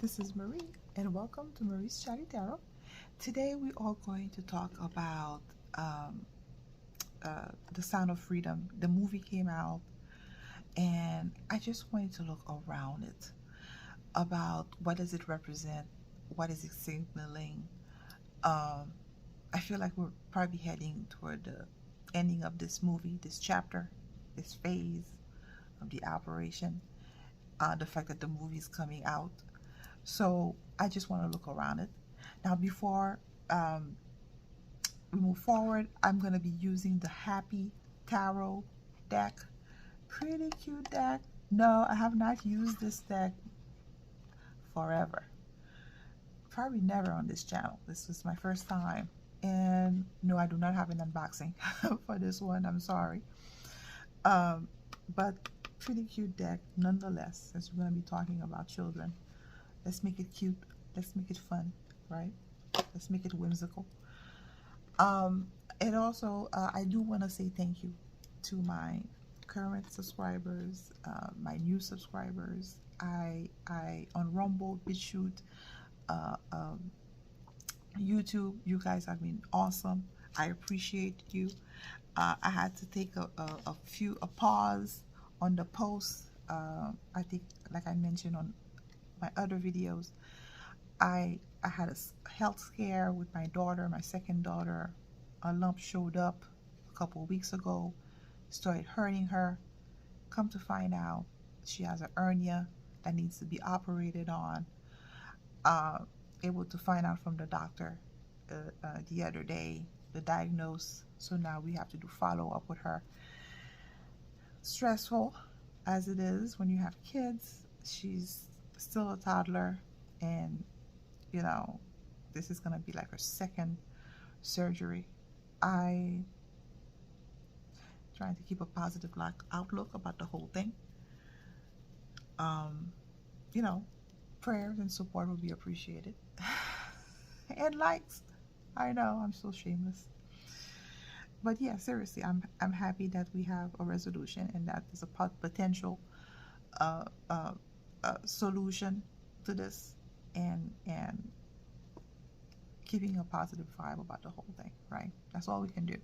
this is Marie, and welcome to Marie's Chatty Tarot. Today we are going to talk about The Sound of Freedom. The movie came out, and I just wanted to look around it, about what does it represent, what is it signaling. I feel like we're probably heading toward the ending of this movie, this chapter, this phase of the operation, the fact that the movie is coming out. So I just want to look around it. Now, before we move forward, I'm going to be using the Happy Tarot deck. Pretty cute deck. No, I have not used this deck forever. Probably never on this channel. This was my first time. And no, I do not have an unboxing for this one. I'm sorry. But pretty cute deck nonetheless, since we're going to be talking about children. Let's make it cute. Let's make it fun, right? Let's make it whimsical. And also, I do want to say thank you to my current subscribers, my new subscribers. I on Rumble, BitChute, YouTube, you guys have been awesome. I appreciate you. I had to take a pause on the posts. I think, like I mentioned on my other videos, I had a health scare with my daughter, my second daughter. A lump showed up a couple of weeks ago, started hurting her. Come to find out, she has a hernia that needs to be operated on. Able to find out from the doctor the other day, the diagnose. So now we have to do follow-up with her. Stressful as it is when you have kids. She's still a toddler, and you know, this is gonna be like her second surgery. I trying to keep a positive outlook about the whole thing. You know, prayers and support will be appreciated. And likes. I know, I'm so shameless. But yeah, seriously, I'm happy that we have a resolution and that there's a potential solution to this, and keeping a positive vibe about the whole thing, right? That's all we can do.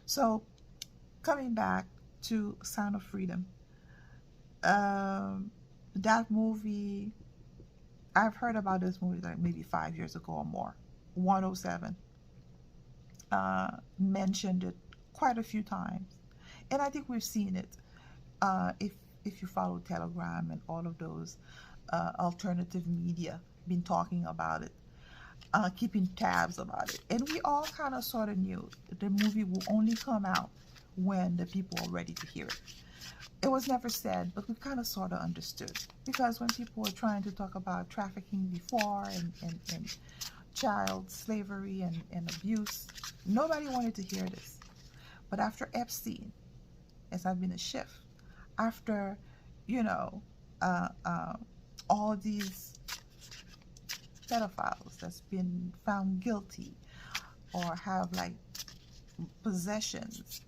So coming back to Sound of Freedom, that movie, I've heard about this movie like maybe 5 years ago or more. 107 mentioned it quite a few times, and I think we've seen it. If you follow Telegram and all of those alternative media, been talking about it, keeping tabs about it, and we all kind of sort of knew that the movie will only come out when the people are ready to hear it. It was never said, but we kind of sort of understood, because when people were trying to talk about trafficking before and child slavery and abuse, nobody wanted to hear this. But after Epstein, it's been a shift. After, you know, all these pedophiles that's been found guilty or have like possessions,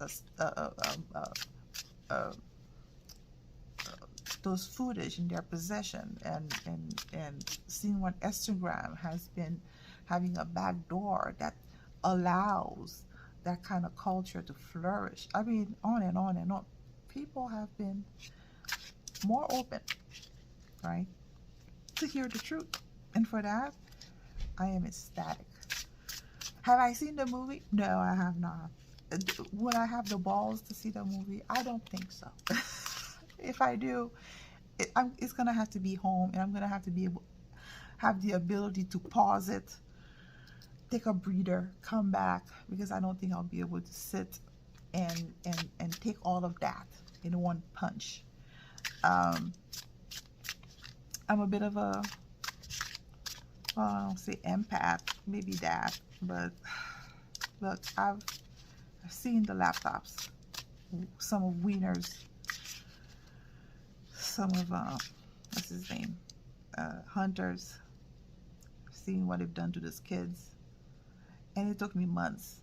those footage in their possession, and seeing what Instagram has been having a back door that allows that kind of culture to flourish. I mean, on and on and on. People have been more open, right, to hear the truth. And for that, I am ecstatic. Have I seen the movie? No, I have not. Would I have the balls to see the movie? I don't think so. If I do, it's gonna have to be home, and I'm gonna have to have the ability to pause it, take a breather, come back, because I don't think I'll be able to sit and take all of that in one punch. I'm a bit of a, well, I don't say empath, maybe that, but look, I've seen the laptops, some of Wiener's, some of what's his name, Hunter's, seeing what they've done to these kids, and it took me months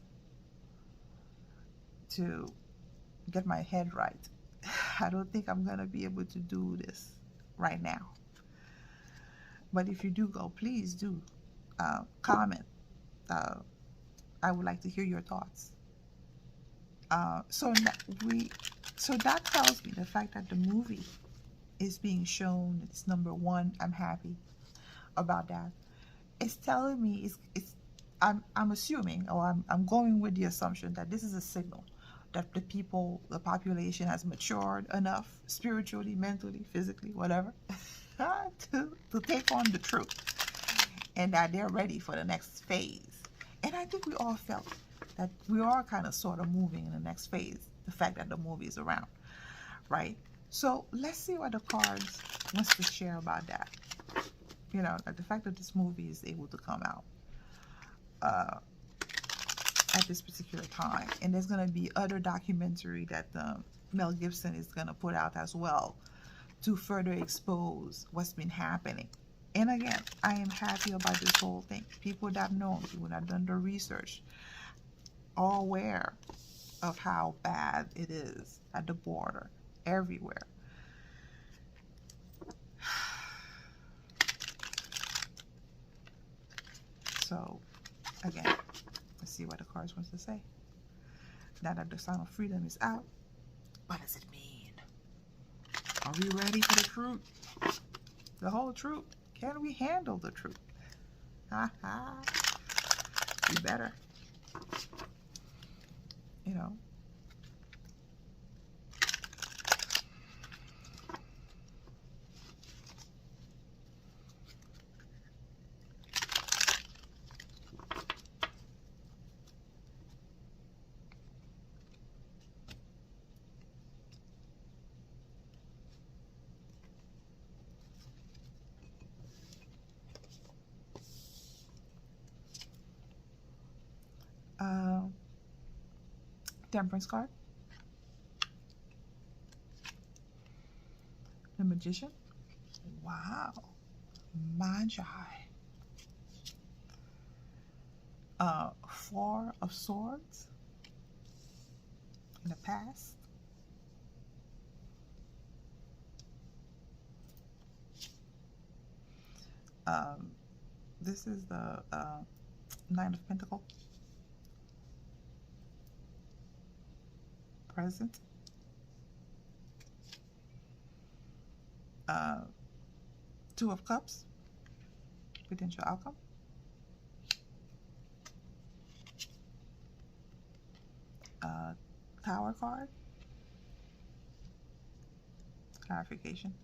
to get my head right. I don't think I'm gonna be able to do this right now. But if you do go, please do comment. I would like to hear your thoughts. So that tells me the fact that the movie is being shown. It's #1. I'm happy about that. It's telling me I'm assuming, or I'm going with the assumption that this is a signal that the population has matured enough spiritually, mentally, physically, whatever, to take on the truth, and that they're ready for the next phase. And I think we all felt that we are kind of sort of moving in the next phase, the fact that the movie is around, right? So let's see what the cards wants to share about that. You know, like the fact that this movie is able to come out at this particular time. And there's going to be other documentary that Mel Gibson is going to put out as well to further expose what's been happening. And again, I am happy about this whole thing. People that know, people that have done the research, are aware of how bad it is at the border, everywhere. So, again, let's see what the cards wants to say. Now that the sign of freedom is out, what does it mean? Are we ready for the truth? The whole truth? Can we handle the truth? We better. You know. Temperance card. The Magician. Wow. Magi. 4 of Swords. In the past. This is the 9 of Pentacles. Present. 2 of Cups. Potential outcome. Tower card. Clarification.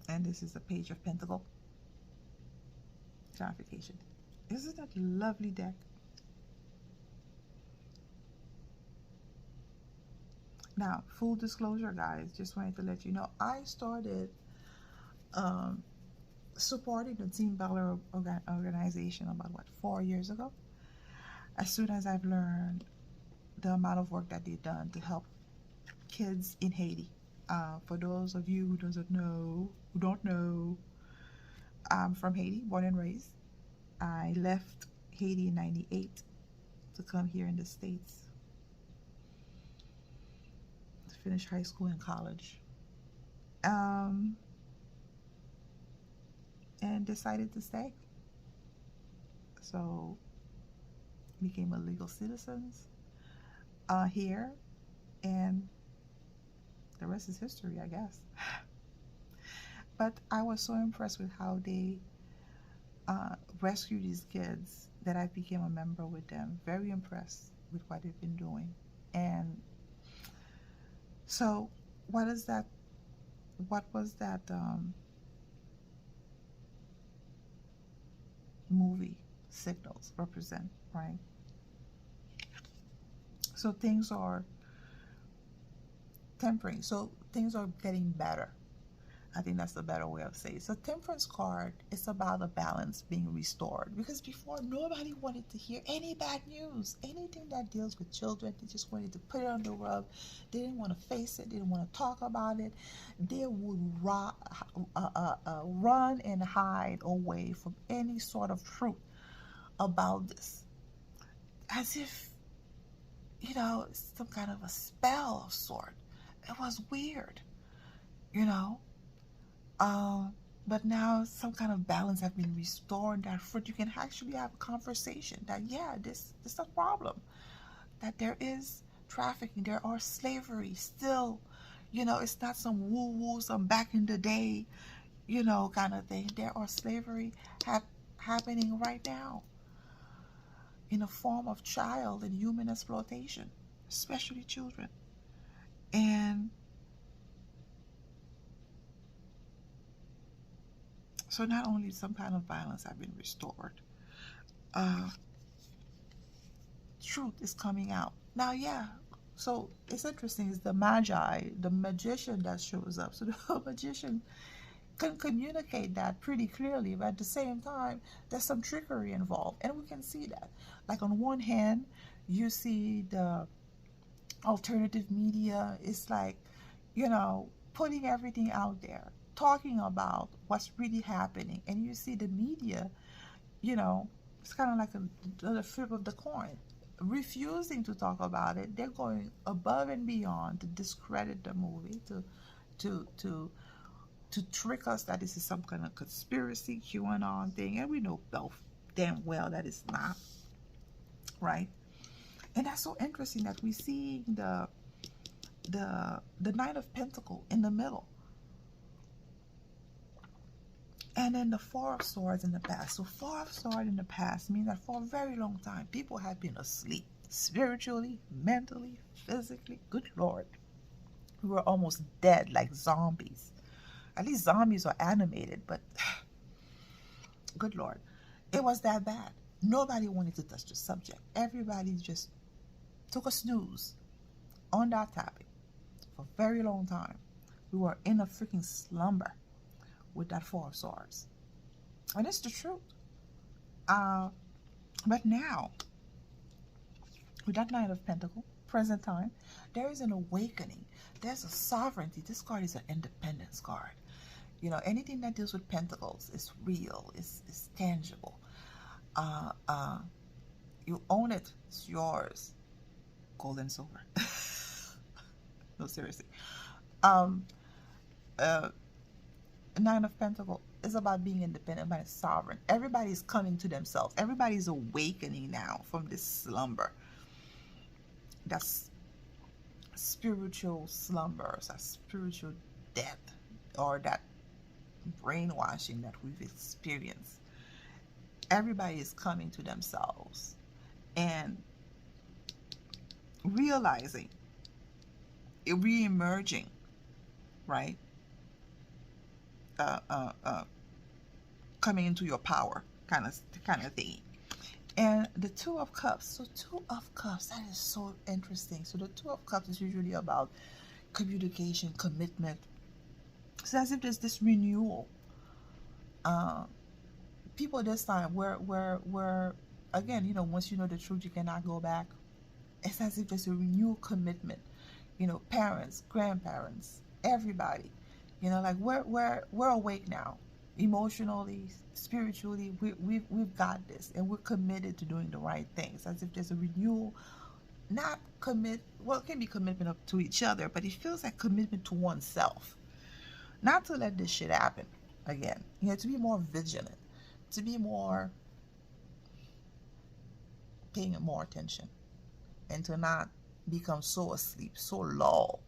And this is a Page of Pentacles. Clarification. Isn't that a lovely deck? Now, full disclosure, guys, just wanted to let you know, I started supporting the Team Valor organization about, 4 years ago? As soon as I've learned the amount of work that they've done to help kids in Haiti. For those of you who don't know, I'm from Haiti, born and raised. I left Haiti in '98 to come here in the States to finish high school and college, and decided to stay. So became a legal citizen here, and the rest is history, I guess. But I was so impressed with how they rescue these kids that I became a member with them. Very impressed with what they've been doing. And so what was that movie Signals represent, right? So things are tempering, so things are getting better. I think that's the better way of saying it. So Temperance card is about a balance being restored, because before nobody wanted to hear any bad news, anything that deals with children. They just wanted to put it on the rug. They didn't want to face it. They didn't want to talk about it. They would run and hide away from any sort of truth about this, as if, some kind of a spell of sort. It was weird. you know. But now some kind of balance has been restored. That fruit, you can actually have a conversation that, yeah, this is a problem. That there is trafficking, there are slavery still. It's not some woo-woo, some back in the day, kind of thing. There are slavery happening right now in a form of child and human exploitation, especially children. And so not only some kind of violence have been restored, uh, truth is coming out. Now, yeah, so it's interesting, is the magi, the magician that shows up. So the magician can communicate that pretty clearly, but at the same time, there's some trickery involved. And we can see that. Like on one hand, you see the alternative media is like, putting everything out there, talking about what's really happening. And you see the media, it's kind of like the flip of the coin, refusing to talk about it. They're going above and beyond to discredit the movie, to trick us that this is some kind of conspiracy QAnon thing, and we know both damn well that it's not, right? And that's so interesting that we see the Knight of Pentacles in the middle, and then the Four of Swords in the past. So Four of Swords in the past means that for a very long time, people have been asleep, spiritually, mentally, physically. Good Lord. We were almost dead, like zombies. At least zombies are animated, but good Lord. It was that bad. Nobody wanted to touch the subject. Everybody just took a snooze on that topic for a very long time. We were in a freaking slumber with that Four of Swords. And it's the truth. But now, with that Knight of Pentacles, present time, there is an awakening. There's a sovereignty. This card is an independence card. Anything that deals with pentacles is real, is tangible. You own it. It's yours. Gold and silver. No, seriously. Nine of Pentacles is about being independent, about sovereign. Everybody's coming to themselves. Everybody's awakening now from this slumber. That's spiritual slumbers, that spiritual death, or that brainwashing that we've experienced. Everybody is coming to themselves and realizing, re-emerging, right? Coming into your power, kind of thing. And the Two of Cups. So Two of Cups, that is so interesting. So the Two of Cups is usually about communication, commitment. So as if there's this renewal. People this time where again, once you know the truth, you cannot go back. It's as if there's a renewal commitment. Parents, grandparents, everybody. Like we're awake now, emotionally, spiritually. We've got this, and we're committed to doing the right things. As if there's a renewal, not well, it can be commitment up to each other, but it feels like commitment to oneself, not to let this shit happen again. To be more vigilant, to be more paying more attention, and to not become so asleep, so lull.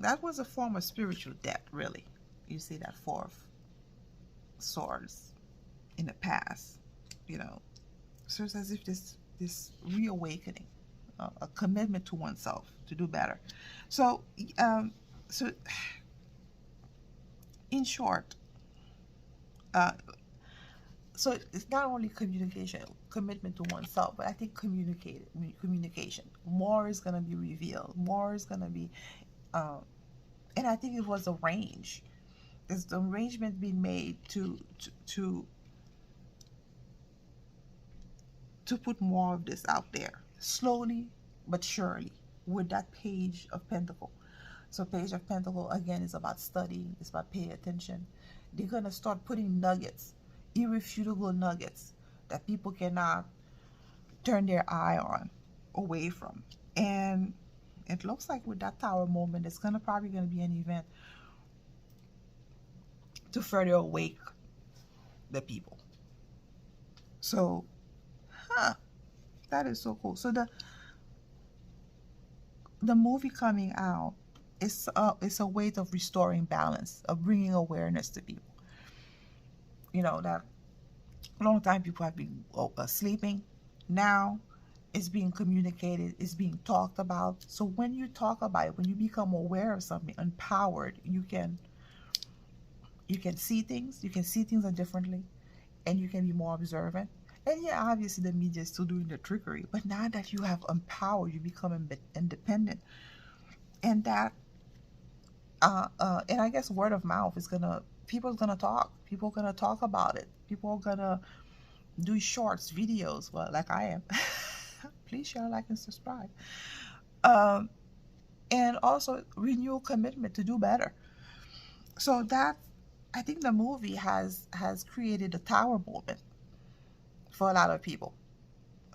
That was a form of spiritual death, really. You see that Four of Swords in the past, So it's as if this reawakening, a commitment to oneself to do better. So, in short, so it's not only communication, commitment to oneself, but I think communication. More is going to be revealed. More is going to be, and I think it was arranged. There's the arrangement being made to put more of this out there, slowly but surely, with that Page of Pentacles. So Page of Pentacles, again, is about studying. It's about paying attention. They're going to start putting nuggets, irrefutable nuggets that people cannot turn their eye on, away from. And It looks like with that Tower moment, it's probably gonna be an event to further awake the people. So, that is so cool. So the movie coming out is it's a way of restoring balance, of bringing awareness to people. You know that a long time people have been sleeping. Now it's being communicated, it's being talked about. So when you talk about it, when you become aware of something, empowered, you can see things. You can see things differently, and you can be more observant. And yeah, obviously the media is still doing the trickery, but now that you have empowered, you become independent, and that and I guess word of mouth is people's gonna talk. People are gonna talk about it. People are gonna do shorts, videos. Well, like I am. Please share, like, and subscribe. And also renew commitment to do better. So that, I think the movie has created a tower moment for a lot of people.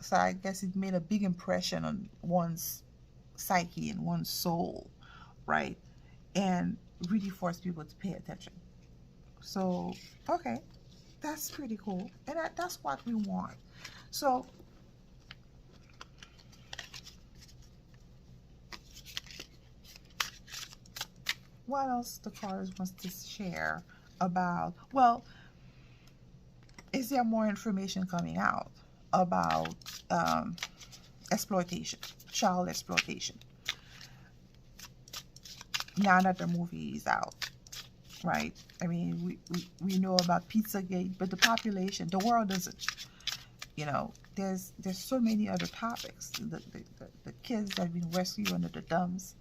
So I guess it made a big impression on one's psyche and one's soul, right? And really forced people to pay attention. So, okay, that's pretty cool. And that's what we want. So, what else the cards wants to share about? Well, is there more information coming out about exploitation, child exploitation, now that the movie is out, right? I mean, we know about Pizzagate, but the population, the world doesn't. You know, there's so many other topics. The kids that have been rescued under the dumps.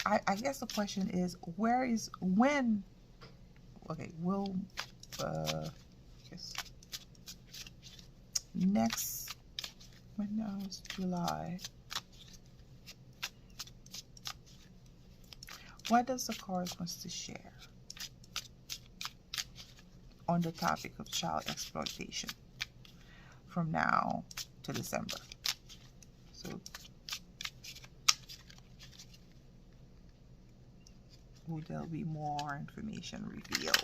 I guess the question is, when? Okay, will guess next, when now is July. What does the cards wants to share on the topic of child exploitation from now to December? So, will there be more information revealed?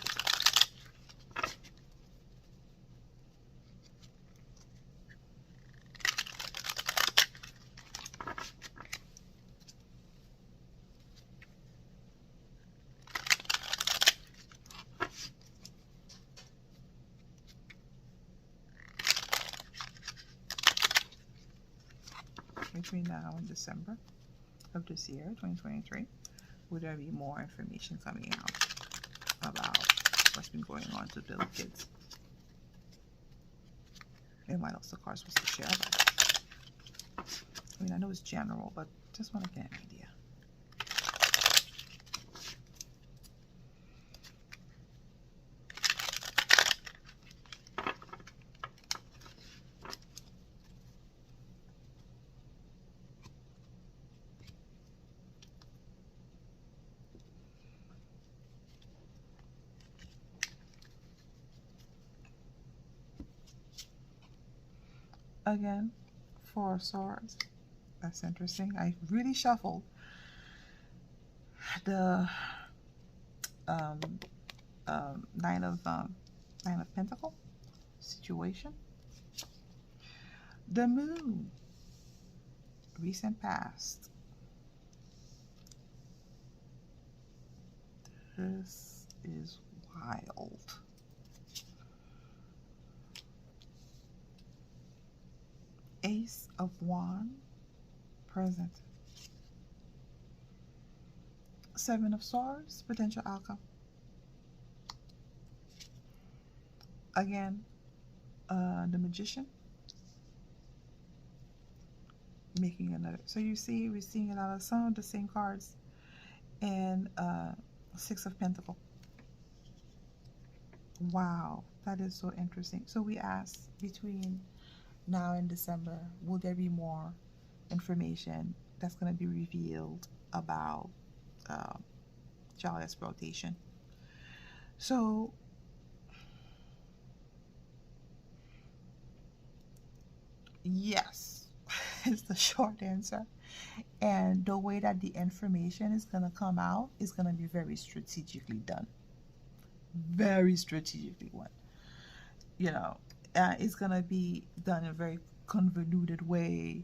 Between now and December of this year, 2023, will there be more information coming out about what's been going on to little kids? And what else the cards was to share about? I mean, I know it's general, but just want to get an idea. Again, 4 of Swords. That's interesting. I really shuffled the Nine of Pentacle situation. The Moon, recent past. This is wild. Ace of Wands, present. 7 of Swords, potential outcome. Again, the Magician, making another. So you see, we're seeing a lot of some of the same cards, and 6 of Pentacles. Wow, that is so interesting. So we asked, between now and December, will there be more information that's going to be revealed about child exploitation? So yes. is the short answer. And the way that the information is going to come out is going to be very strategically done. Very strategically one. You know, it's going to be done in a very convoluted way.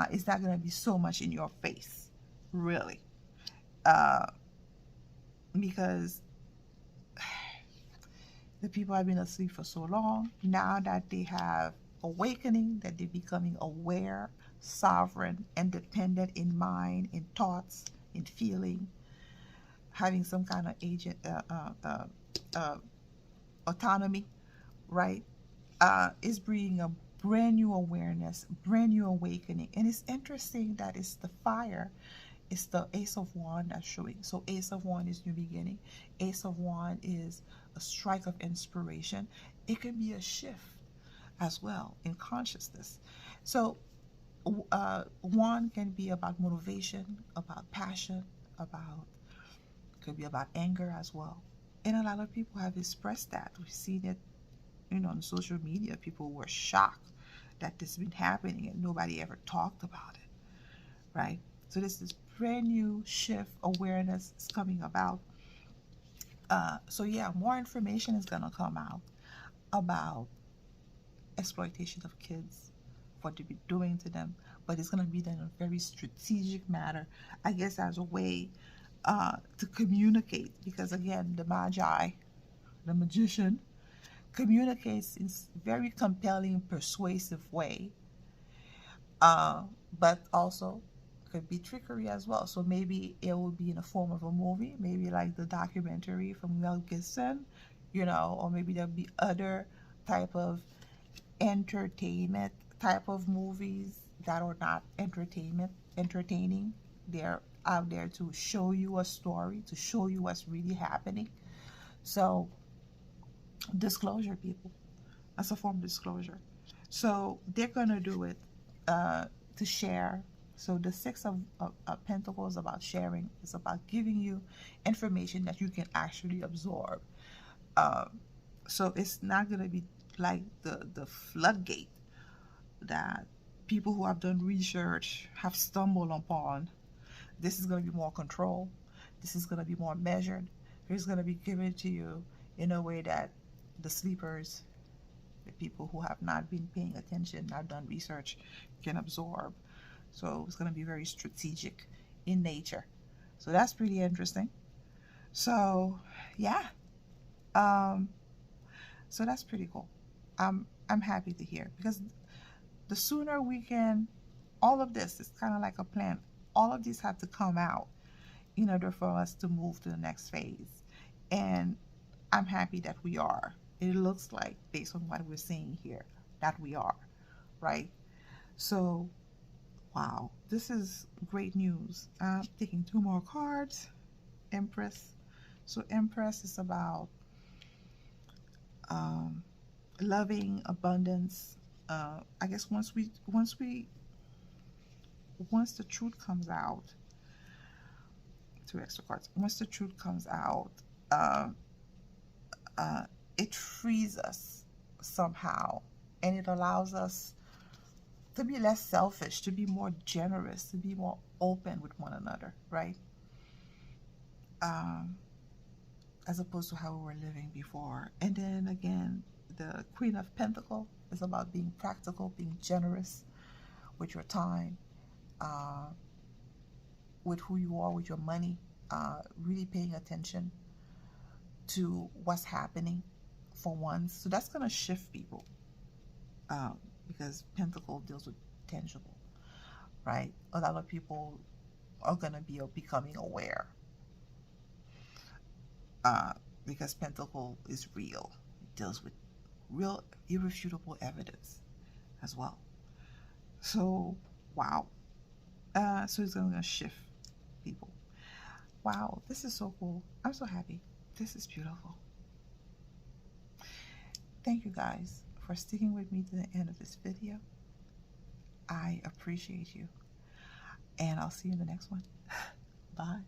It's not going to be so much in your face, really. Because the people have been asleep for so long. Now that they have awakening, that they're becoming aware, sovereign, independent in mind, in thoughts, in feeling, having some kind of agent autonomy, right? Is bringing a brand new awareness, brand new awakening. And it's interesting that it's the fire. It's the Ace of Wands that's showing. So Ace of Wands is new beginning. Ace of Wands is a strike of inspiration. It can be a shift as well in consciousness. So one can be about motivation, about passion, could be about anger as well. And a lot of people have expressed that. We've seen it, on social media. People were shocked that this has been happening and nobody ever talked about it, right? So this brand new shift, awareness is coming about. So yeah, more information is going to come out about exploitation of kids, what to be doing to them, but it's going to be done in a very strategic manner, I guess, as a way to communicate, because again, the Magi, the magician, communicates in very compelling, persuasive way, but also could be trickery as well. So maybe it will be in the form of a movie, maybe like the documentary from Mel Gibson, or maybe there'll be other type of entertainment type of movies that are not entertaining. They're out there to show you a story, to show you what's really happening. So disclosure, people, that's a form of disclosure. So they're gonna do it to share. So the Six of Pentacles is about sharing. It's about giving you information that you can actually absorb. So it's not gonna be like the floodgate that people who have done research have stumbled upon. This is going to be more controlled. This is going to be more measured. It's going to be given to you in a way that the sleepers, the people who have not been paying attention, not done research, can absorb. So it's going to be very strategic in nature. So that's pretty interesting. So yeah, so that's pretty cool. I'm happy to hear, because the sooner we can, all of this is kind of like a plan. All of these have to come out in order for us to move to the next phase. And I'm happy that we are. It looks like, based on what we're seeing here, that we are, right? So, wow, this is great news. I'm taking 2 more cards. Empress. So Empress is about loving, abundance. I guess once the truth comes out, 2 extra cards. Once the truth comes out, it frees us somehow, and it allows us to be less selfish, to be more generous, to be more open with one another, right? As opposed to how we were living before. And then again, the Queen of Pentacles is about being practical, being generous with your time, with who you are, with your money, really paying attention to what's happening for once. So that's going to shift people, because Pentacle deals with tangible, right? A lot of people are going to be becoming aware, because Pentacle is real. It deals with real, irrefutable evidence as well. So, wow. So it's going to shift people. Wow, this is so cool. I'm so happy. This is beautiful. Thank you guys for sticking with me to the end of this video. I appreciate you. And I'll see you in the next one. Bye.